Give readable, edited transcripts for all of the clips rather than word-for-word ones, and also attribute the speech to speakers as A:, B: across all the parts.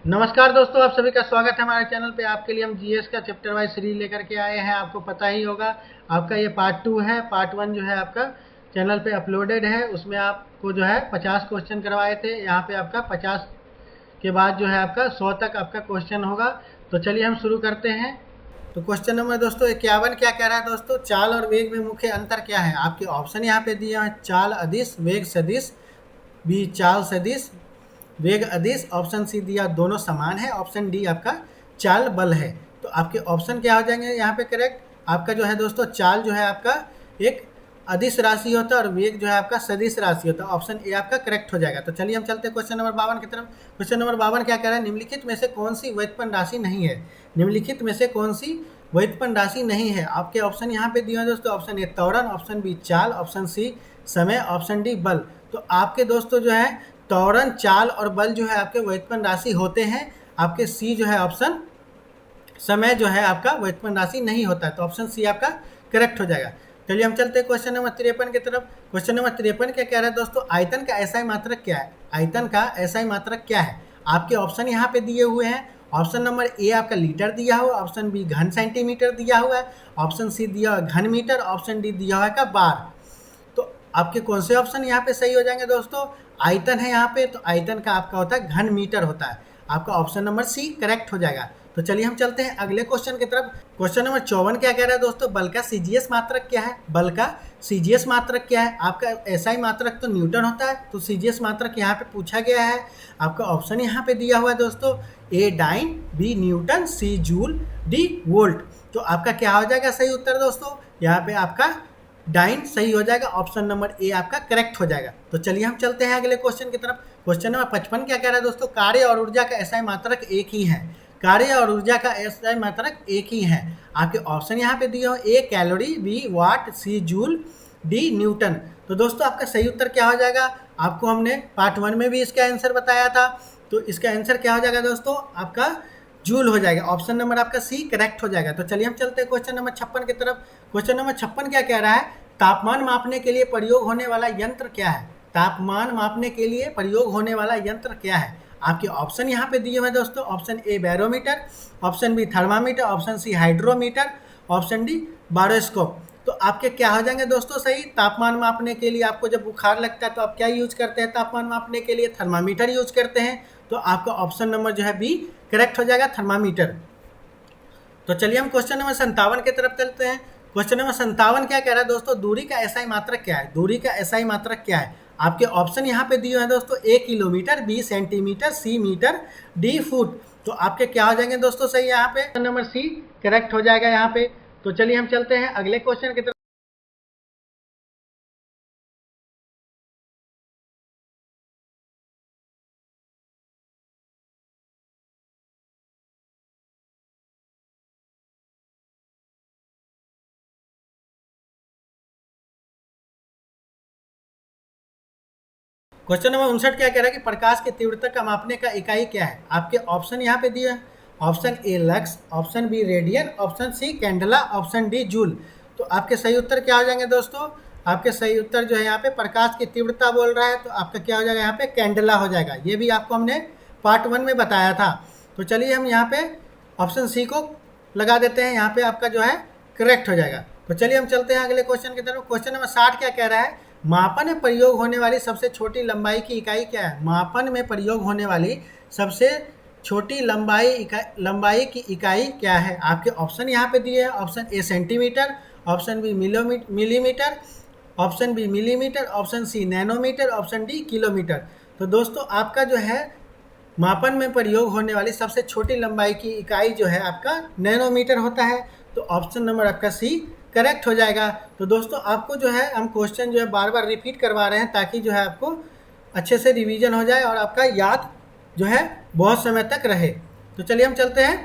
A: नमस्कार दोस्तों, आप सभी का स्वागत है हमारे चैनल पे। आपके लिए हम जीएस का चैप्टर वाइज सीरीज लेकर के आए हैं। आपको पता ही होगा, आपका ये पार्ट 2 है। पार्ट 1 जो है आपका चैनल पे अपलोडेड है, उसमें आपको जो है 50 क्वेश्चन करवाए थे। यहाँ पे आपका 50 के बाद जो है आपका 100 तक आपका क्वेश्चन होगा। तो चलिए हम शुरू करते हैं। तो क्वेश्चन नंबर दोस्तों 51 क्या कह रहा है दोस्तों, चाल और वेग में मुख्य अंतर क्या है। आपके ऑप्शन यहाँ पे दिए हैं, चाल अदिश, वेग सदिश, बी चाल सदिश, वेग अदिश। ऑप्शन सी दिया दोनों समान है। ऑप्शन डी आपका चाल बल है। तो आपके ऑप्शन क्या हो जाएंगे यहाँ पे करेक्ट। आपका जो है दोस्तों चाल जो है आपका एक अदिश राशि होता है और वेग जो है आपका सदिश राशि होता है। ऑप्शन ए आपका करेक्ट हो जाएगा। तो चलिए हम चलते हैं क्वेश्चन नंबर 52 की तरफ। क्वेश्चन नंबर 52 क्या कह रहा है, निम्नलिखित में से कौन सी व्युत्पन्न राशि नहीं है। निम्नलिखित में से कौन सी व्युत्पन्न राशि नहीं है। आपके ऑप्शन यहाँ पे दिए हैं दोस्तों, ऑप्शन ए त्वरण, ऑप्शन बी चाल, ऑप्शन सी समय, ऑप्शन डी बल। तो आपके दोस्तों जो है त्वरण, चाल और बल जो है आपके व्युत्पन्न राशि होते हैं। आपके सी जो है ऑप्शन समय जो है आपका व्युत्पन्न राशि नहीं होता है। तो ऑप्शन सी आपका करेक्ट हो जाएगा। चलिए हम चलते हैं क्वेश्चन नंबर 53 की तरफ। क्वेश्चन नंबर 53 क्या कह रहा है दोस्तों, आयतन का एसआई मात्रक क्या है। आयतन का एसआई मात्रक क्या है। आपके ऑप्शन यहाँ पे दिए हुए हैं। ऑप्शन नंबर ए आपका लीटर दिया हुआ, ऑप्शन बी घन सेंटीमीटर दिया हुआ है, ऑप्शन सी दिया हुआ घन मीटर, ऑप्शन डी दिया हुआ है बार। तो आपके कौन से ऑप्शन यहाँ पे सही हो जाएंगे दोस्तों। आयतन है यहाँ पे, तो आयतन का आपका होता है घन मीटर होता है। आपका ऑप्शन नंबर सी करेक्ट हो जाएगा। तो चलिए हम चलते हैं अगले क्वेश्चन की तरफ। क्वेश्चन नंबर 54 क्या कह रहा है दोस्तों, बल का सीजीएस मात्रक क्या है। बल का सीजीएस मात्रक क्या है। आपका एसआई मात्रक तो न्यूटन होता है, तो सीजीएस मात्रक यहाँ पे पूछा गया है। आपका ऑप्शन यहाँ पे दिया हुआ है दोस्तों, ए डाइन, बी न्यूटन, सी जूल, डी वोल्ट। तो आपका क्या हो जाएगा सही उत्तर दोस्तों, यहाँ पे आपका डाइन सही हो जाएगा। ऑप्शन नंबर ए आपका करेक्ट हो जाएगा। तो चलिए हम चलते हैं अगले क्वेश्चन की तरफ। क्वेश्चन नंबर 55 क्या कह रहा है दोस्तों, कार्य और ऊर्जा का एसआई मात्रक एक ही है। कार्य और ऊर्जा का एसआई मात्रक एक ही है। आपके ऑप्शन यहाँ पे दिए हो, ए कैलोरी, बी वाट, सी जूल, डी न्यूटन। तो दोस्तों आपका सही उत्तर क्या हो जाएगा, आपको हमने पार्ट 1 में भी इसका आंसर बताया था। तो इसका आंसर क्या हो जाएगा दोस्तों, आपका जूल हो जाएगा। ऑप्शन नंबर आपका सी करेक्ट हो जाएगा। तो चलिए हम चलते हैं क्वेश्चन नंबर 56 की तरफ। क्वेश्चन नंबर 56 क्या कह रहा है, तापमान मापने के लिए प्रयोग होने वाला यंत्र क्या है। तापमान मापने के लिए प्रयोग होने वाला यंत्र क्या है। आपके ऑप्शन यहाँ पे दिए हुए हैं दोस्तों, option A barometer, option B thermometer, option C hydrometer, option D baroscope. तो आपके क्या हो जाएंगे दोस्तों सही। तापमान मापने के लिए आपको जब बुखार लगता है तो आप क्या यूज करते हैं, तापमान मापने के लिए थर्मामीटर यूज करते हैं। तो आपका ऑप्शन नंबर जो है बी करेक्ट हो जाएगा, थर्मामीटर। तो चलिए हम क्वेश्चन नंबर 57 की तरफ चलते हैं। क्वेश्चन नंबर 57 क्या कह रहा है दोस्तों, दूरी का एसआई मात्रक क्या है। दूरी का एसआई मात्रक क्या है। आपके ऑप्शन यहाँ पे दिए हैं दोस्तों, ए किलोमीटर, बी सेंटीमीटर, सी मीटर, डी फुट। तो आपके क्या हो जाएंगे दोस्तों सही यहाँ पे, नंबर सी करेक्ट हो जाएगा यहाँ पे। तो चलिए हम चलते हैं अगले क्वेश्चन की तरफ। क्वेश्चन नंबर 59 क्या कह रहा है कि प्रकाश की तीव्रता का मापने का इकाई क्या है। आपके ऑप्शन यहाँ पे दिए हैं, option A lux, option B radian, option C candela, option D joule. तो आपके सही उत्तर क्या हो जाएंगे दोस्तों, आपके सही उत्तर जो है यहाँ पे प्रकाश की तीव्रता बोल रहा है, तो आपका क्या हो जाएगा यहाँ पे कैंडला हो जाएगा। ये भी आपको हमने पार्ट 1 में बताया था। तो चलिए हम यहाँ पे ऑप्शन सी को लगा देते हैं, यहाँ पे आपका जो है करेक्ट हो जाएगा। तो चलिए हम चलते हैं अगले क्वेश्चन की तरफ। क्वेश्चन नंबर 60 क्या कह रहा है, मापन में प्रयोग होने वाली सबसे छोटी लंबाई की इकाई क्या है। मापन में प्रयोग होने वाली सबसे छोटी लंबाई की इकाई क्या है। आपके ऑप्शन यहाँ पे दिए हैं, option A centimetre, option B millimetre, option B millimetre, option C nanometre, option D kilometre. तो दोस्तों आपका जो है मापन में प्रयोग होने वाली सबसे छोटी लंबाई की इकाई जो है आपका नैनोमीटर होता है। तो ऑप्शन नंबर आपका सी करेक्ट हो जाएगा। तो दोस्तों आपको जो है हम क्वेश्चन जो है बार बार रिपीट करवा रहे हैं, ताकि जो है आपको अच्छे से रिवीजन हो जाए और आपका याद जो है बहुत समय तक रहे। तो चलिए हम चलते हैं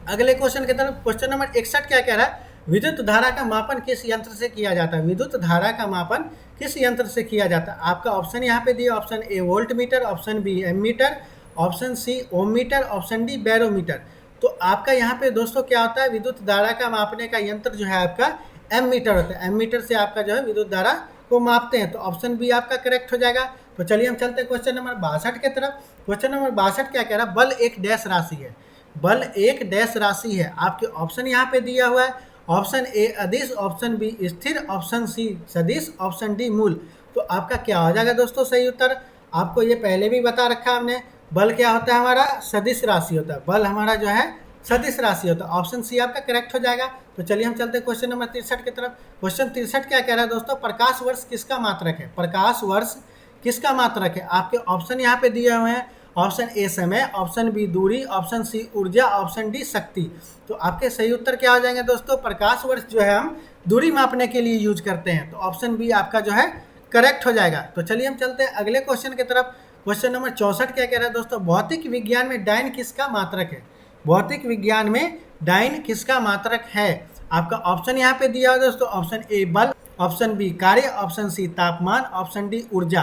A: अगले क्वेश्चन की तरफ। क्वेश्चन नंबर 61 क्या कह रहा है, विद्युत धारा का मापन किस यंत्र से किया जाता है। विद्युत धारा का मापन किस यंत्र से किया जाता है। आपका ऑप्शन यहाँ पे दिए, option A voltmeter, option B ammeter, option C ohmmeter, option D barometer. तो आपका यहाँ पे दोस्तों क्या होता है, विद्युत धारा का मापने का यंत्र जो है आपका एम मीटर होता है। एम मीटर से आपका जो है विद्युत धारा को मापते हैं। तो ऑप्शन बी आपका करेक्ट हो जाएगा। तो चलिए हम चलते हैं क्वेश्चन नंबर 62 की तरफ। क्वेश्चन नंबर 62 क्या कह रहा है, बल एक डैश राशि है। बल एक डैश राशि है। आपके ऑप्शन यहाँ पे दिया हुआ है, ऑप्शन ए अदिश, ऑप्शन बी स्थिर, ऑप्शन सी सदिश, ऑप्शन डी मूल। तो आपका क्या हो जाएगा दोस्तों सही उत्तर? आपको ये पहले भी बता रखा है हमने, बल क्या होता है हमारा, सदिश राशि होता है। बल हमारा जो है सदिश राशि होता है। ऑप्शन सी आपका करेक्ट हो जाएगा। तो चलिए हम चलते हैं क्वेश्चन नंबर 63 की तरफ। क्वेश्चन 63 क्या कह रहा है दोस्तों, प्रकाश वर्ष किसका मात्रक है? प्रकाश वर्ष किसका मात्रक है? आपके ऑप्शन यहाँ पे दिए हुए हैं, ऑप्शन ए समय, ऑप्शन बी दूरी, ऑप्शन सी ऊर्जा, ऑप्शन डी शक्ति। तो आपके सही उत्तर क्या हो जाएंगे दोस्तों? प्रकाश वर्ष जो है हम दूरी मापने के लिए यूज करते हैं। तो ऑप्शन बी आपका जो है करेक्ट हो जाएगा। तो चलिए हम चलते हैं अगले क्वेश्चन की तरफ। क्वेश्चन नंबर 64 क्या कह रहा है दोस्तों, भौतिक विज्ञान में डाइन किसका मात्रक है? भौतिक विज्ञान में डाइन किसका मात्रक है? आपका ऑप्शन यहाँ पे दिया हुआ दोस्तों, ऑप्शन ए बल, ऑप्शन बी कार्य, ऑप्शन सी तापमान, ऑप्शन डी ऊर्जा।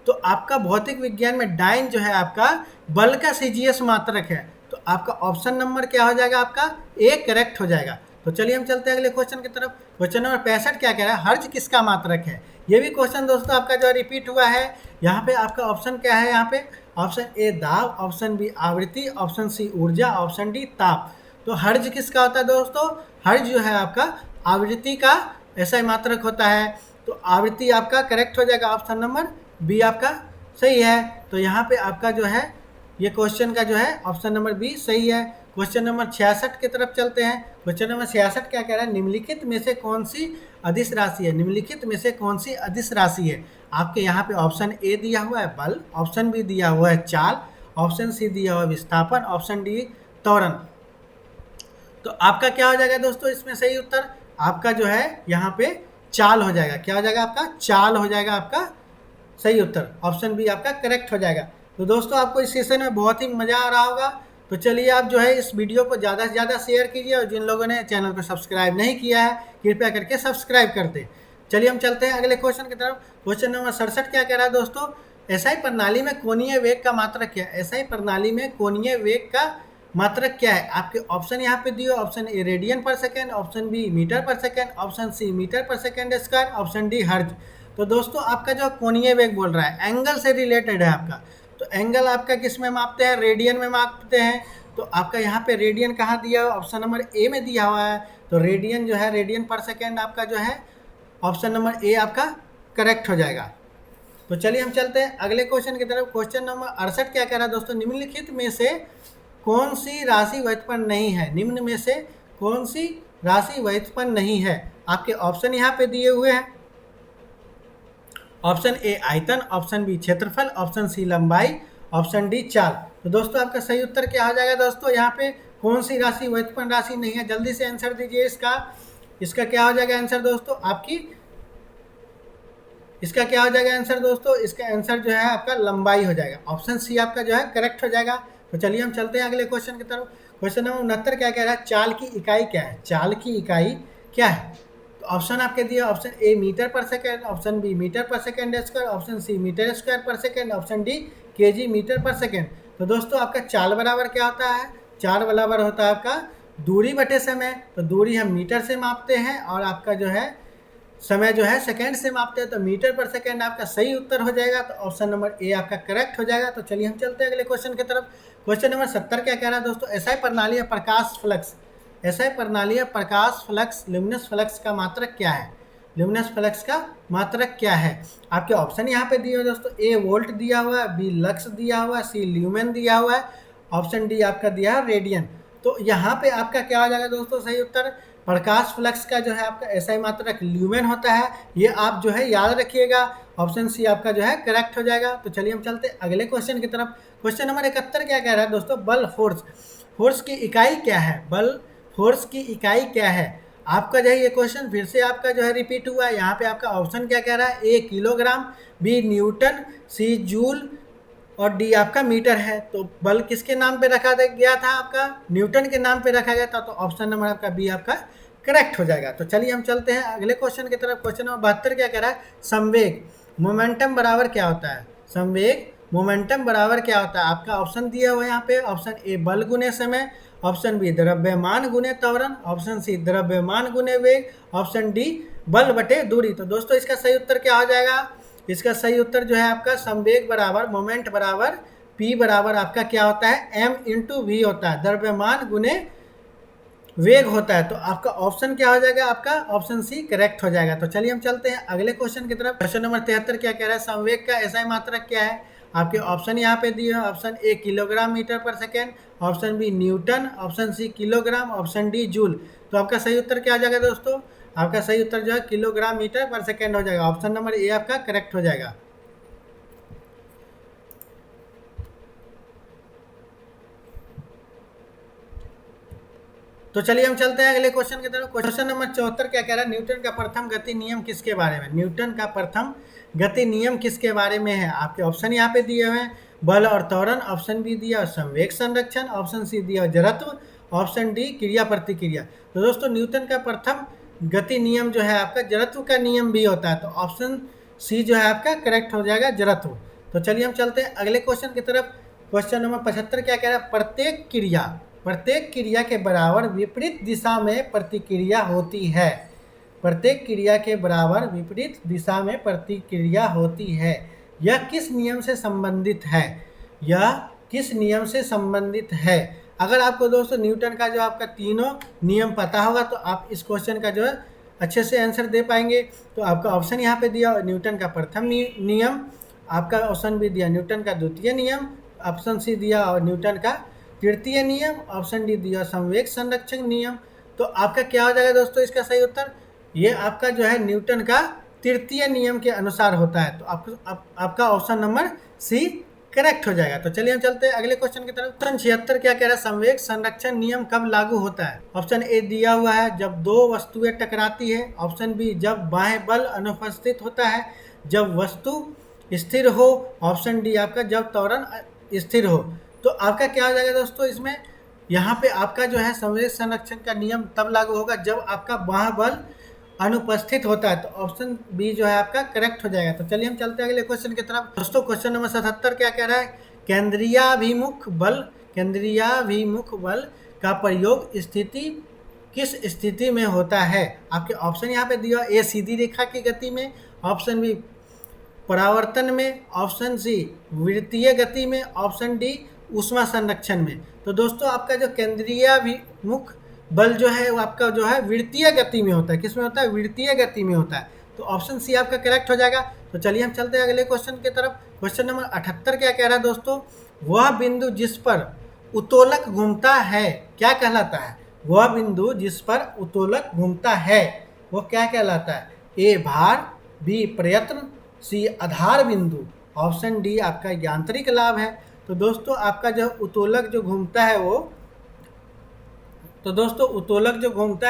A: तो आपका भौतिक विज्ञान में डाइन जो है आपका बल का सीजीएस मात्रक है। तो आपका ऑप्शन नंबर क्या हो जाएगा? आपका ए करेक्ट हो जाएगा। तो चलिए हम चलते हैं अगले क्वेश्चन की तरफ। क्वेश्चन नंबर 65 क्या कह रहा है, हर्ज किसका मात्रक है? ये भी क्वेश्चन दोस्तों आपका जो रिपीट हुआ है। यहाँ पे आपका ऑप्शन क्या है, यहाँ पे ऑप्शन ए दाब, ऑप्शन बी आवृत्ति, ऑप्शन सी ऊर्जा, ऑप्शन डी ताप। तो हर्ज किसका होता है दोस्तों? हर्ज जो है आपका आवृत्ति का ऐसा ही मात्रक होता है। तो आवृत्ति आपका करेक्ट हो जाएगा, ऑप्शन नंबर बी आपका सही है। तो यहाँ पे आपका जो है ये क्वेश्चन का जो है ऑप्शन नंबर बी सही है। क्वेश्चन नंबर 66 की तरफ चलते हैं। क्वेश्चन नंबर 66 क्या कह रहा है, निम्नलिखित में से कौन सी अदिश राशि है? निम्नलिखित में से कौन सी अदिश राशि है? आपके यहाँ पे ऑप्शन ए दिया हुआ है बल, ऑप्शन बी दिया हुआ है चाल, ऑप्शन सी दिया हुआ है विस्थापन, ऑप्शन डी त्वरण। तो आपका क्या हो जाएगा दोस्तों इसमें सही उत्तर? आपका जो है यहाँ पे चाल हो जाएगा। क्या हो जाएगा आपका? चाल हो जाएगा आपका सही उत्तर। ऑप्शन बी आपका करेक्ट हो जाएगा। तो दोस्तों आपको इस सेशन में बहुत ही मज़ा आ रहा होगा। तो चलिए आप जो है इस वीडियो को ज़्यादा से ज़्यादा शेयर कीजिए, और जिन लोगों ने चैनल को सब्सक्राइब नहीं किया है कृपया करके सब्सक्राइब कर दें। चलिए हम चलते हैं अगले क्वेश्चन की तरफ। क्वेश्चन नंबर 67 क्या कह रहा है दोस्तों, एसआई प्रणाली में कोणीय वेग का मात्रक क्या है? एसआई प्रणाली में कोणीय वेग का मात्रक क्या है? आपके ऑप्शन यहाँ पे दिए, ऑप्शन ए रेडियन पर second, option B metre per second, option C metre per second square, option D हर्ज। तो दोस्तों आपका जो कोणीय वेग बोल रहा है एंगल से रिलेटेड है आपका। तो एंगल आपका किस में मापते हैं? रेडियन में मापते हैं। तो आपका यहाँ पे रेडियन कहाँ दिया हुआ? ऑप्शन नंबर ए में दिया हुआ है। तो रेडियन जो है रेडियन पर सेकेंड आपका जो है ऑप्शन नंबर ए आपका करेक्ट हो जाएगा। तो चलिए हम चलते हैं अगले क्वेश्चन की तरफ। क्वेश्चन नंबर 68 क्या कह रहा है दोस्तों, निम्नलिखित में से कौन सी राशि व्युत्पन्न नहीं है? निम्न में से कौन सी राशि व्युत्पन्न नहीं है? आपके ऑप्शन यहाँ पे दिए हुए हैं, ऑप्शन ए आयतन, ऑप्शन बी क्षेत्रफल, ऑप्शन सी लंबाई, ऑप्शन डी चाल। तो दोस्तों आपका सही उत्तर क्या हो जाएगा दोस्तों? यहाँ पे कौन सी राशि व्युत्पन्न राशि नहीं है? जल्दी से आंसर दीजिए इसका क्या हो जाएगा आंसर दोस्तों? इसका क्या हो जाएगा आंसर दोस्तों? इसका आंसर जो है आपका लंबाई हो जाएगा। ऑप्शन सी आपका जो है करेक्ट हो जाएगा। तो चलिए हम चलते हैं अगले क्वेश्चन की तरफ। क्वेश्चन नंबर 69 क्या कह रहा है, चाल की इकाई क्या है? चाल की इकाई क्या है? तो ऑप्शन आपके दिए, option A metre per second, option B metre per second square, option C metre square per second, option D KG metre per second. तो दोस्तों आपका चाल बराबर क्या होता है? चाल बराबर होता है आपका दूरी बटे समय। तो दूरी हम मीटर से मापते हैं और आपका जो है समय जो है सेकेंड से मापते हैं। तो मीटर पर सेकेंड आपका सही उत्तर हो जाएगा। तो ऑप्शन नंबर ए आपका करेक्ट हो जाएगा। तो चलिए हम चलते हैं अगले क्वेश्चन की तरफ। क्वेश्चन नंबर 70 क्या कह रहा है दोस्तों, एसआई प्रणाली है प्रकाश फ्लक्स, एसआई प्रणाली है प्रकाश फ्लक्स ल्यूमिनस फ्लक्स का मात्रक क्या है? ल्यूमिनस फ्लक्स का मात्रक क्या है? आपके ऑप्शन यहाँ पे दिए हुए दोस्तों, ए वोल्ट दिया हुआ है, बी लक्स दिया हुआ है, सी ल्यूमेन दिया हुआ है, ऑप्शन डी आपका दिया है रेडियन। तो यहाँ पे आपका क्या हो जाएगा दोस्तों सही उत्तर? प्रकाश फ्लक्स का जो है आपका एसआई मात्रक ल्यूमेन होता है। ये आप जो है याद रखिएगा। ऑप्शन सी आपका जो है करेक्ट हो जाएगा। तो चलिए हम चलते हैं अगले क्वेश्चन की तरफ। क्वेश्चन नंबर 71 क्या कह रहा है दोस्तों, बल फोर्स, फोर्स की इकाई क्या है? बल फोर्स की इकाई क्या है? आपका जो है ये क्वेश्चन फिर से आपका जो है रिपीट हुआ है। यहाँ पे आपका ऑप्शन क्या कह रहा है, ए किलोग्राम, बी न्यूटन, सी जूल और डी आपका मीटर है। तो बल किसके नाम पे रखा गया था? आपका न्यूटन के नाम पे रखा गया था। तो ऑप्शन नंबर आपका बी आपका करेक्ट हो जाएगा। तो चलिए हम चलते हैं अगले क्वेश्चन की तरफ। क्वेश्चन नंबर 72 क्या कह रहा है, संवेग मोमेंटम बराबर क्या होता है? संवेग मोमेंटम बराबर क्या होता है? आपका ऑप्शन दिया हुआ है यहाँ पे, ऑप्शन ए बल गुने समय, ऑप्शन बी द्रव्यमान गुने त्वरण, ऑप्शन सी द्रव्यमान गुने वेग, ऑप्शन डी बल बटे दूरी। तो दोस्तों इसका सही उत्तर क्या हो जाएगा? इसका सही उत्तर जो है आपका संवेग बराबर मोमेंट बराबर P बराबर आपका क्या होता है, m इंटू वी होता है, द्रव्यमान गुने वेग होता है। तो आपका ऑप्शन क्या हो जाएगा, आपका ऑप्शन सी करेक्ट हो जाएगा। तो चलिए हम चलते हैं अगले क्वेश्चन की तरफ। क्वेश्चन नंबर 73 क्या कह रहा है, संवेग का एसआई मात्रक क्या है। आपके ऑप्शन यहाँ पे दिए हैं, option A kilogram metre per second, option B newton, option C kilogram, option D joule. तो आपका सही उत्तर क्या हो जाएगा दोस्तों, आपका सही उत्तर जो है किलोग्राम मीटर पर सेकेंड हो जाएगा। ऑप्शन नंबर ए आपका करेक्ट हो जाएगा। तो चलिए हम चलते हैं अगले क्वेश्चन की तरफ। क्वेश्चन नंबर 74 क्या कह रहा है, न्यूटन का प्रथम गति नियम किसके बारे में। न्यूटन का प्रथम गति नियम किसके बारे में है। आपके ऑप्शन यहाँ पे दिए हुए हैं, बल और त्वरण, ऑप्शन बी दिया संवेग संरक्षण, ऑप्शन सी दिया जड़त्व, ऑप्शन डी क्रिया प्रतिक्रिया। तो दोस्तों न्यूटन का प्रथम गति नियम जो है आपका जड़त्व का नियम भी होता है। तो ऑप्शन सी जो है आपका करेक्ट हो जाएगा, जड़त्व। तो चलिए हम चलते हैं अगले क्वेश्चन की तरफ। क्वेश्चन नंबर 75 क्या कह रहा है, प्रत्येक क्रिया के बराबर विपरीत दिशा में प्रतिक्रिया होती है। प्रत्येक क्रिया के बराबर विपरीत दिशा में प्रतिक्रिया होती है। यह किस नियम से संबंधित है, यह किस नियम से संबंधित है। अगर आपको दोस्तों न्यूटन का जो आपका तीनों नियम पता होगा तो आप इस क्वेश्चन का जो है अच्छे से आंसर दे पाएंगे। तो आपका ऑप्शन यहाँ पे दिया न्यूटन का प्रथम नियम, आपका ऑप्शन भी दिया न्यूटन का द्वितीय नियम, ऑप्शन सी दिया और न्यूटन का तृतीय नियम, ऑप्शन डी दिया संवेग संरक्षण नियम। तो आपका क्या हो जाएगा दोस्तों इसका सही उत्तर, ये आपका जो है न्यूटन का तृतीय नियम के अनुसार होता है। तो आपका ऑप्शन नंबर सी करेक्ट हो जाएगा। तो चलिए हम चलते हैं अगले क्वेश्चन की तरफ। क्वेश्चन 76 क्या कह रहा है, संवेग संरक्षण नियम कब लागू होता है। ऑप्शन ए दिया हुआ है जब दो वस्तुएं टकराती है, ऑप्शन बी जब बाह्य बल अनुपस्थित होता है, जब वस्तु स्थिर हो, ऑप्शन डी आपका जब त्वरण स्थिर हो। तो आपका क्या हो जाएगा दोस्तों इसमें, यहाँ पे आपका जो है संवेग संरक्षण का नियम तब लागू होगा जब आपका बाह्य बल अनुपस्थित होता है। तो ऑप्शन बी जो है आपका करेक्ट हो जाएगा। तो चलिए हम चलते हैं अगले क्वेश्चन की तरफ। दोस्तों क्वेश्चन नंबर 77 क्या कह रहा है, केंद्रीयाभिमुख बल का प्रयोग किस स्थिति में होता है। आपके ऑप्शन यहाँ पे दिया, ए सीधी रेखा की गति में, ऑप्शन बी परावर्तन में, ऑप्शन सी वृत्तीय गति में, ऑप्शन डी ऊष्मा संरक्षण में। तो दोस्तों आपका जो केंद्रीयाभिमुख बल जो है वो आपका जो है वृत्तीय गति में होता है। किस में होता है, वृत्तीय गति में होता है। तो ऑप्शन सी आपका करेक्ट हो जाएगा। तो चलिए हम चलते हैं अगले क्वेश्चन की तरफ। क्वेश्चन नंबर 78 क्या कह रहा है दोस्तों, वह बिंदु जिस पर उत्तोलक घूमता है क्या कहलाता है। वह बिंदु जिस पर उत्तोलक घूमता है वो क्या कहलाता है, ए भार, बी प्रयत्न, सी आधार बिंदु, ऑप्शन डी आपका यांत्रिक लाभ है। तो दोस्तों आपका जो उत्तोलक जो घूमता है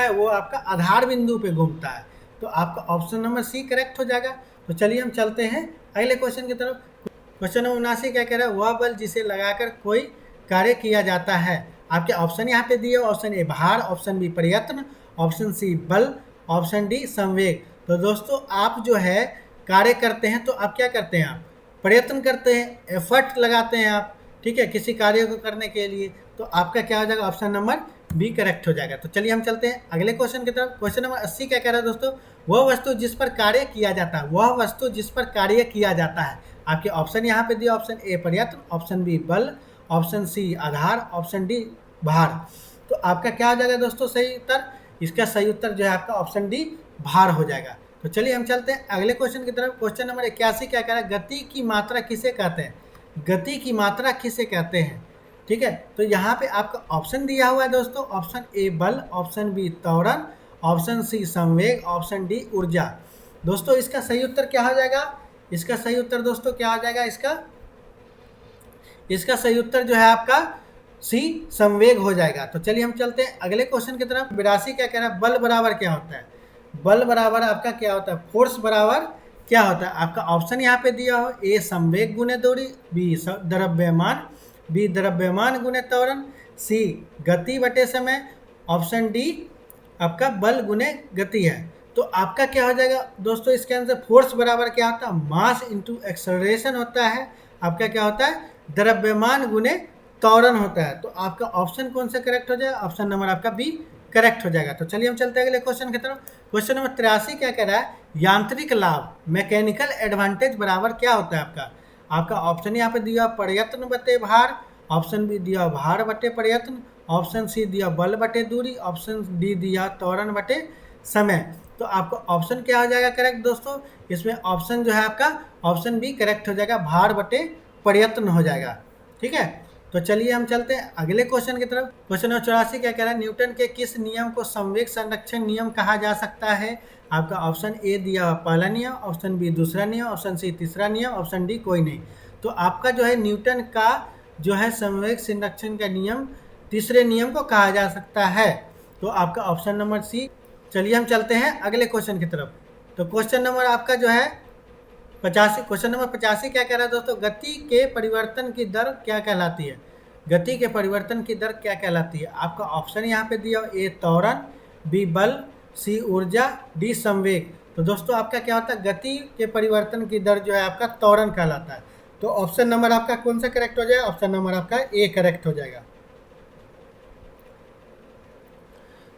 A: वो आपका आधार बिंदु पे घूमता है। तो आपका ऑप्शन नंबर सी करेक्ट हो जाएगा। तो चलिए हम चलते हैं अगले क्वेश्चन की तरफ। क्वेश्चन नंबर 79 क्या कह रहा है, वह बल जिसे लगाकर कोई कार्य किया जाता है। आपके ऑप्शन यहाँ पे दिए, ऑप्शन ए भार, ऑप्शन बी प्रयत्न, ऑप्शन सी बल, ऑप्शन डी संवेग। तो दोस्तों आप जो है कार्य करते हैं तो आप क्या करते हैं, आप प्रयत्न करते हैं, एफर्ट लगाते हैं आप, ठीक है, किसी कार्य को करने के लिए। तो आपका क्या हो जाएगा, ऑप्शन नंबर बी करेक्ट हो जाएगा। तो चलिए हम चलते हैं अगले क्वेश्चन की तरफ। क्वेश्चन नंबर 80 क्या कह रहा है दोस्तों, वह वस्तु जिस पर कार्य किया जाता है। आपके ऑप्शन यहाँ पे दिए, ऑप्शन ए प्रयत्न, ऑप्शन बी बल, ऑप्शन सी आधार, ऑप्शन डी भार। तो आपका क्या हो जाएगा दोस्तों सही उत्तर, इसका सही उत्तर जो है आपका ऑप्शन डी भार हो जाएगा। तो चलिए हम चलते हैं अगले क्वेश्चन की तरफ। क्वेश्चन नंबर 81 क्या कह रहा है, गति की मात्रा किसे कहते हैं। ठीक है, तो यहाँ पे आपका ऑप्शन दिया हुआ है दोस्तों, ऑप्शन ए बल, ऑप्शन बी त्वरण, ऑप्शन सी संवेग, ऑप्शन डी ऊर्जा। दोस्तों इसका सही उत्तर क्या हो जाएगा, इसका सही उत्तर दोस्तों क्या हो जाएगा, इसका सही उत्तर जो है आपका सी संवेग हो जाएगा। तो चलिए हम चलते हैं अगले क्वेश्चन की तरफ। 82 क्या कह रहा है, बल बराबर क्या होता है। बल बराबर आपका क्या होता है, फोर्स बराबर क्या होता है। आपका ऑप्शन यहाँ पे दिया हो, ए संवेग गुने दूरी, बी द्रव्यमान गुने त्वरण, सी गति बटे समय, ऑप्शन डी आपका बल गुने गति है। तो आपका क्या हो जाएगा दोस्तों इसके आंसर, फोर्स बराबर क्या होता है, मास इंटू एक्सेलरेशन होता है। आपका क्या होता है, द्रव्यमान गुने त्वरण होता है। तो आपका ऑप्शन कौन सा करेक्ट हो जाएगा, ऑप्शन नंबर आपका बी करेक्ट हो जाएगा। तो चलिए हम चलते हैं अगले क्वेश्चन की तरफ। क्वेश्चन नंबर 83 क्या कह रहा है, यांत्रिक लाभ मैकेनिकल एडवांटेज बराबर क्या होता है आपका। आपका ऑप्शन यहाँ पे दिया प्रयत्न बटे भार, ऑप्शन बी दिया भार बटे प्रयत्न, ऑप्शन सी दिया बल बटे दूरी, ऑप्शन डी दिया त्वरण बटे समय। तो आपका ऑप्शन क्या हो जाएगा करेक्ट दोस्तों, इसमें ऑप्शन जो है आपका ऑप्शन बी करेक्ट हो जाएगा, भार बटे प्रयत्न हो जाएगा। ठीक है, तो चलिए हम चलते हैं अगले क्वेश्चन की तरफ। क्वेश्चन नंबर 84 क्या कह रहा है, न्यूटन के किस नियम को संवेग संरक्षण नियम कहा जा सकता है। आपका ऑप्शन ए दिया पहला नियम, ऑप्शन बी दूसरा नियम, ऑप्शन सी तीसरा नियम, ऑप्शन डी कोई नहीं। तो आपका जो है न्यूटन का जो है संवेग संरक्षण का नियम तीसरे नियम को कहा जा सकता है। तो आपका ऑप्शन नंबर सी। चलिए हम चलते हैं अगले क्वेश्चन की तरफ। तो क्वेश्चन नंबर आपका जो है 85, क्वेश्चन नंबर 85 क्या कह रहा है दोस्तों, गति के परिवर्तन की दर क्या कहलाती है। गति के परिवर्तन की दर क्या कहलाती है। आपका ऑप्शन यहाँ पे दिया ए त्वरण, बी बल, सी ऊर्जा, डी संवेग। तो दोस्तों आपका क्या होता है, गति के परिवर्तन की दर जो है आपका त्वरण कहलाता है। तो ऑप्शन नंबर आपका कौन सा करेक्ट हो जाएगा, ऑप्शन नंबर आपका ए करेक्ट हो जाएगा।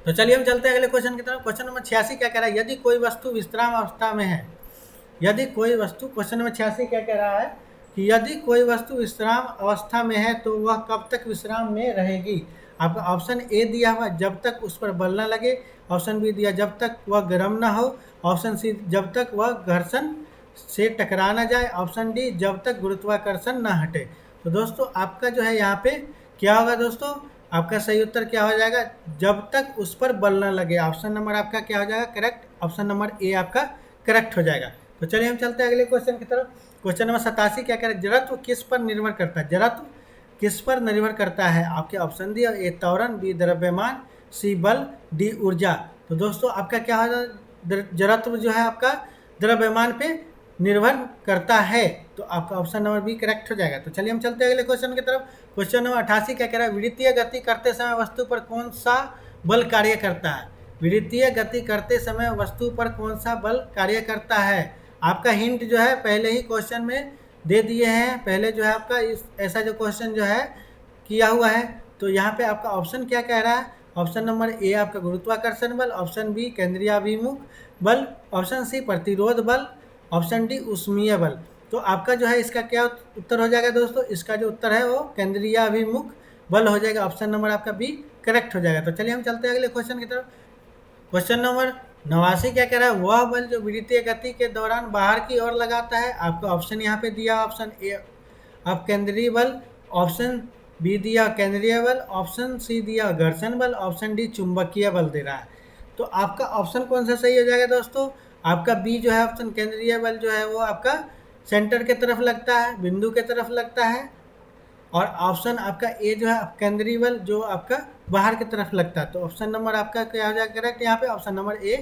A: तो चलिए हम चलते हैं अगले क्वेश्चन की तरफ। क्वेश्चन नंबर 86 क्या कह रहा है, यदि कोई वस्तु विश्राम अवस्था में है, यदि कोई वस्तु, क्वेश्चन नंबर 86 क्या कह रहा है कि यदि कोई वस्तु विश्राम अवस्था में है तो वह कब तक विश्राम में रहेगी। आपका ऑप्शन ए दिया हुआ जब तक उस पर बल न लगे, ऑप्शन बी दिया जब तक वह गर्म न हो, ऑप्शन सी जब तक वह घर्षण से टकरा न जाए, ऑप्शन डी जब तक गुरुत्वाकर्षण न हटे। तो दोस्तों आपका जो है यहाँ पे क्या होगा दोस्तों, आपका सही उत्तर क्या हो जाएगा, जब तक उस पर बल न लगे। ऑप्शन नंबर आपका क्या हो जाएगा करेक्ट, ऑप्शन नंबर ए आपका करेक्ट हो जाएगा। तो चलिए हम चलते हैं अगले क्वेश्चन की तरफ। क्वेश्चन नंबर 87 क्या कह रहा है, जड़त्व किस पर निर्भर करता है। जड़त्व किस पर निर्भर करता है। आपके ऑप्शन दिया ए त्वरण, बी द्रव्यमान, सी बल, डी ऊर्जा। तो दोस्तों आपका क्या होगा, जड़त्व जो है आपका द्रव्यमान पे निर्भर करता है। तो आपका ऑप्शन नंबर बी करेक्ट हो जाएगा। तो चलिए हम चलते हैं अगले क्वेश्चन की तरफ। क्वेश्चन नंबर 88 क्या कह रहा है, विद्युतीय गति करते समय वस्तु पर कौन सा बल कार्य करता है। विद्युतीय गति करते समय वस्तु पर कौन सा बल कार्य करता है। आपका हिंट जो है पहले ही क्वेश्चन में दे दिए हैं, पहले जो है आपका इस ऐसा जो क्वेश्चन जो है किया हुआ है। तो यहाँ पे आपका ऑप्शन क्या कह रहा है, ऑप्शन नंबर ए आपका गुरुत्वाकर्षण बल, ऑप्शन बी केंद्रीयाभिमुख बल, ऑप्शन सी प्रतिरोध बल, ऑप्शन डी ऊष्मीय बल। तो आपका जो है इसका क्या उत्तर हो जाएगा दोस्तों, इसका जो उत्तर है वो केंद्रीयाभिमुख बल हो जाएगा। ऑप्शन नंबर आपका बी करेक्ट हो जाएगा। तो चलिए हम चलते हैं अगले क्वेश्चन की तरफ। क्वेश्चन नंबर 89 क्या कह रहा है, वह बल जो विद्युतीय गति के दौरान बाहर की ओर लगाता है। आपका ऑप्शन यहाँ पे दिया, ऑप्शन ए आप केंद्रीय बल, ऑप्शन बी दिया केंद्रीय बल, ऑप्शन सी दिया घर्षण बल, ऑप्शन डी चुंबकीय बल दे रहा है। तो आपका ऑप्शन कौन सा सही हो जाएगा दोस्तों, आपका बी जो है ऑप्शन केंद्रीय बल जो है वो आपका सेंटर के तरफ लगता है, बिंदु के तरफ लगता है। और ऑप्शन आपका ए जो है केंद्रीय बल जो आपका बाहर की तरफ लगता है। तो ऑप्शन नंबर आपका क्या हो जाएगा करेक्ट, यहाँ पे ऑप्शन नंबर ए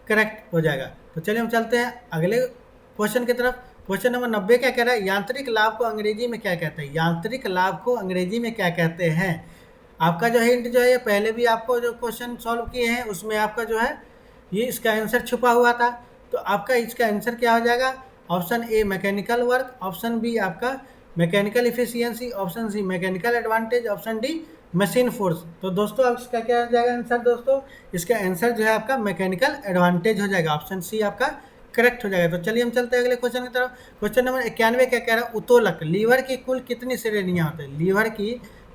A: करेक्ट हो जाएगा। तो चलिए हम चलते हैं अगले क्वेश्चन की तरफ। क्वेश्चन नंबर 90 क्या कह रहा है, यांत्रिक लाभ को अंग्रेजी में क्या कहते हैं। यांत्रिक लाभ को अंग्रेजी में क्या कहते हैं। आपका जो हिंट जो है ये पहले भी आपको जो क्वेश्चन सॉल्व किए हैं उसमें आपका जो है ये इसका आंसर छुपा हुआ था। तो आपका इसका आंसर क्या हो जाएगा, option A mechanical work, option B आपका mechanical efficiency, option C mechanical advantage, option D machine force. तो दोस्तों अब इसका क्या हो जाएगा आंसर दोस्तों, इसका आंसर जो है आपका मैकेनिकल एडवांटेज हो जाएगा, ऑप्शन सी आपका करेक्ट हो जाएगा। तो चलिए हम चलते हैं अगले क्वेश्चन की तरफ। क्वेश्चन नंबर 91 क्या कह रहा है, उत्तोलक लीवर की कुल कितनी श्रेणियाँ होती है। लीवर की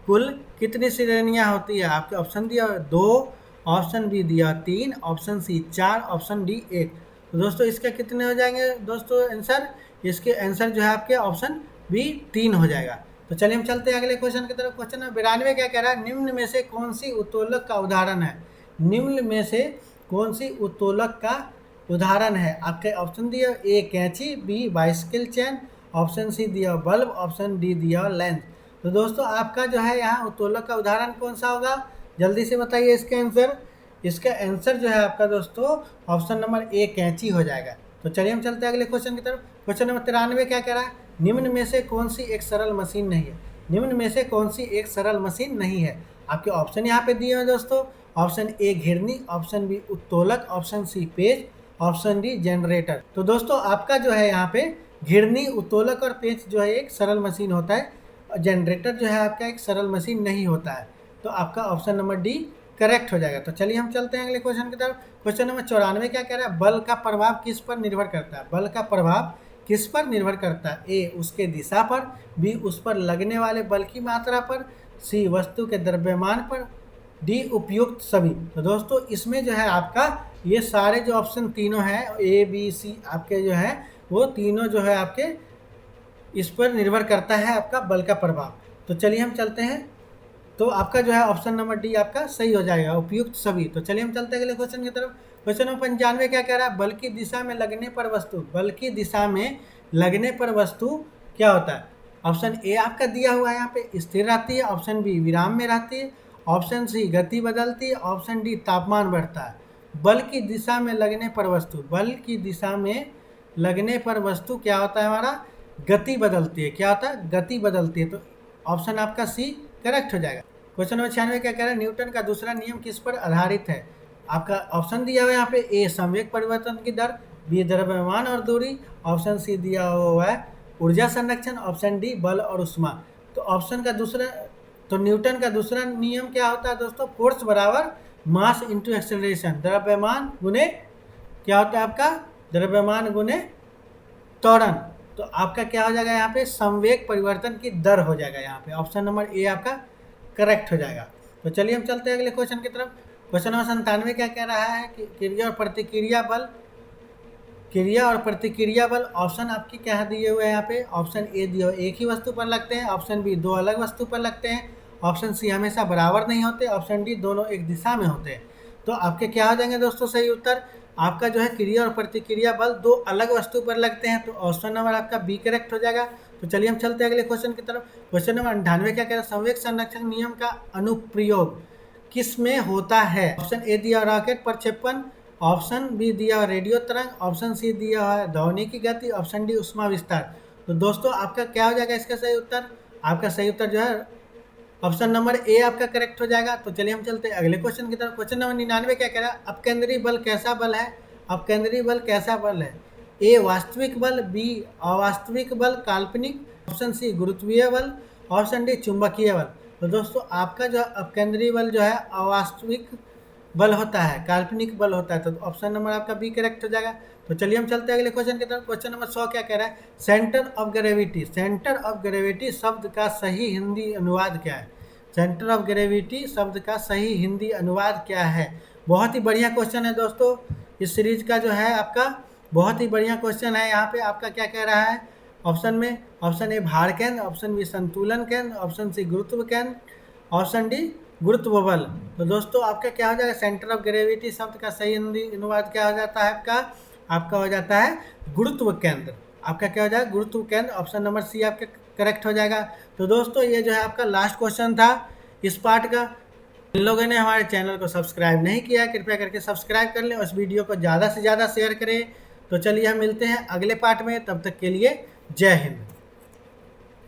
A: कुल कितनी श्रेणियाँ होती है। आपके ऑप्शन दिया 2, ऑप्शन बी दिया 3, ऑप्शन सी 4, ऑप्शन डी 1। तो दोस्तों इसका कितने हो जाएंगे दोस्तों आंसर, इसके आंसर जो है आपके ऑप्शन बी 3 हो जाएगा। तो चलिए हम चलते हैं अगले क्वेश्चन की तरफ। क्वेश्चन नंबर 92 क्या कह रहा है, निम्न में से कौन सी उत्तोलक का उदाहरण है। निम्न में से कौन सी उत्तोलक का उदाहरण है। आपके ऑप्शन दिया ए कैंची, बी बाइसिकल चैन, ऑप्शन सी दिया बल्ब, ऑप्शन डी दिया लेंस। तो दोस्तों आपका जो है यहाँ उत्तोलक का उदाहरण कौन सा होगा, जल्दी से बताइए इसका आंसर। इसका आंसर जो है आपका दोस्तों ऑप्शन नंबर ए कैंची हो जाएगा। तो चलिए हम चलते हैं अगले क्वेश्चन की तरफ। क्वेश्चन नंबर 93 क्या कह रहा है, निम्न में से कौन सी एक सरल मशीन नहीं है। निम्न में से कौन सी एक सरल मशीन नहीं है। आपके ऑप्शन यहाँ पे दिए हैं दोस्तों, ऑप्शन ए घिरनी, ऑप्शन बी उत्तोलक, ऑप्शन सी पेच, ऑप्शन डी जनरेटर। तो दोस्तों आपका जो है यहाँ पे घिरनी, उत्तोलक और पेच जो है एक सरल मशीन होता है, जनरेटर जो है आपका एक सरल मशीन नहीं होता है। तो आपका ऑप्शन नंबर डी करेक्ट हो जाएगा। तो चलिए हम चलते हैं अगले क्वेश्चन की तरफ। क्वेश्चन नंबर 94 क्या कह रहा है, बल का प्रभाव किस पर निर्भर करता है। बल का प्रभाव किस पर निर्भर करता है। ए उसके दिशा पर, बी उस पर लगने वाले बल की मात्रा पर, सी वस्तु के द्रव्यमान पर, डी उपयुक्त सभी। तो दोस्तों इसमें जो है आपका ये सारे जो ऑप्शन तीनों हैं ए बी सी आपके जो है वो तीनों जो है आपके इस पर निर्भर करता है आपका बल का प्रभाव। तो चलिए हम चलते हैं। तो आपका जो है ऑप्शन नंबर डी आपका सही हो जाएगा, उपयुक्त सभी। तो चलिए हम चलते हैं अगले क्वेश्चन की तरफ। क्वेश्चन नंबर 95 क्या कह रहा है, बल की दिशा में लगने पर वस्तु, बल की दिशा में लगने पर वस्तु क्या होता है। ऑप्शन ए आपका दिया हुआ है यहाँ पे स्थिर रहती है, ऑप्शन बी विराम में रहती है, ऑप्शन सी गति बदलती है, ऑप्शन डी तापमान बढ़ता है। बल की दिशा में लगने पर वस्तु, बल की दिशा में लगने पर वस्तु क्या होता है हमारा, गति बदलती है। क्या होता है, गति बदलती है। तो ऑप्शन आपका सी करेक्ट हो जाएगा। क्वेश्चन नंबर 96 क्या कह रहा है, न्यूटन का दूसरा नियम किस पर आधारित है। आपका ऑप्शन दिया हुआ है यहाँ पे ए संवेग परिवर्तन की दर, बी द्रव्यमान और दूरी, ऑप्शन सी दिया हुआ है ऊर्जा संरक्षण, ऑप्शन डी बल और उष्मा। तो ऑप्शन का दूसरा, तो न्यूटन का दूसरा नियम क्या होता है दोस्तों, फोर्स बराबर मास इंटू एक्सेलरेशन, द्रव्यमान गुने क्या होता है आपका, द्रव्यमान गुने त्वरण। तो आपका क्या हो जाएगा यहाँ पे, संवेग परिवर्तन की दर हो जाएगा। यहाँ पे ऑप्शन नंबर ए आपका करेक्ट हो जाएगा। तो चलिए हम चलते हैं अगले क्वेश्चन की तरफ। क्वेश्चन नंबर 97 क्या कह रहा है कि क्रिया और प्रतिक्रिया बल, क्रिया और प्रतिक्रिया बल ऑप्शन आपके क्या दिए हुए हैं यहाँ पे। ऑप्शन ए दिए हुए एक ही वस्तु पर लगते हैं, ऑप्शन बी दो अलग वस्तु पर लगते हैं, ऑप्शन सी हमेशा बराबर नहीं होते, ऑप्शन डी दोनों एक दिशा में होते हैं। तो आपके क्या हो जाएंगे दोस्तों सही उत्तर, आपका जो है क्रिया और प्रतिक्रिया बल दो अलग वस्तु पर लगते हैं। तो ऑप्शन नंबर आपका बी करेक्ट हो जाएगा। तो चलिए हम चलते हैं अगले क्वेश्चन की तरफ। क्वेश्चन नंबर 98 क्या कह रहा है, संवेग संरक्षण नियम का अनुप्रयोग किस में होता है। ऑप्शन ए दिया रॉकेट प्रक्षेपण, ऑप्शन बी दिया रेडियो तरंग, ऑप्शन सी दिया है ध्वनि की गति, ऑप्शन डी उष्मा विस्तार। तो दोस्तों आपका क्या हो जाएगा इसका सही उत्तर, आपका सही उत्तर जो है ऑप्शन नंबर ए आपका करेक्ट हो जाएगा। तो चलिए हम चलते हैं अगले क्वेश्चन की तरफ। क्वेश्चन नंबर 99 क्या कह रहा है, अपकेंद्रीय बल कैसा बल है। अपकेंद्रीय बल कैसा बल है, ए वास्तविक बल, बी अवास्तविक बल काल्पनिक, ऑप्शन सी गुरुत्वीय बल, ऑप्शन डी चुंबकीय बल। तो दोस्तों आपका जो अपकेंद्रीय बल जो है अवास्तविक बल होता है, काल्पनिक बल होता है। तो ऑप्शन नंबर आपका बी करेक्ट हो जाएगा। तो चलिए हम चलते हैं अगले क्वेश्चन की तरफ। क्वेश्चन नंबर 100 क्या कह रहा है, centre of gravity, centre of gravity शब्द का सही हिंदी अनुवाद क्या है। सेंटर ऑफ ग्रेविटी शब्द का सही हिंदी अनुवाद क्या है। बहुत ही बढ़िया क्वेश्चन है दोस्तों, इस सीरीज का जो है आपका बहुत ही बढ़िया क्वेश्चन है। यहाँ पे आपका क्या कह रहा है ऑप्शन में, ऑप्शन ए भार केंद्र, ऑप्शन बी संतुलन केंद्र, ऑप्शन सी गुरुत्व केंद्र, ऑप्शन डी गुरुत्व बल। तो दोस्तों आपका क्या हो जाएगा, सेंटर ऑफ ग्रेविटी शब्द का सही हिंदी अनुवाद क्या हो जाता है आपका हो जाता है गुरुत्व केंद्र। आपका क्या हो जाएगा, गुरुत्व केंद्र। ऑप्शन नंबर सी आपका करेक्ट हो जाएगा। तो दोस्तों ये जो है आपका लास्ट क्वेश्चन था इस पार्ट का। जिन लोगों ने हमारे चैनल को सब्सक्राइब नहीं किया कृपया करके सब्सक्राइब कर लें, उस वीडियो को ज़्यादा से ज़्यादा शेयर करें। तो चलिए हम मिलते हैं अगले पार्ट में, तब तक के लिए जय हिंद।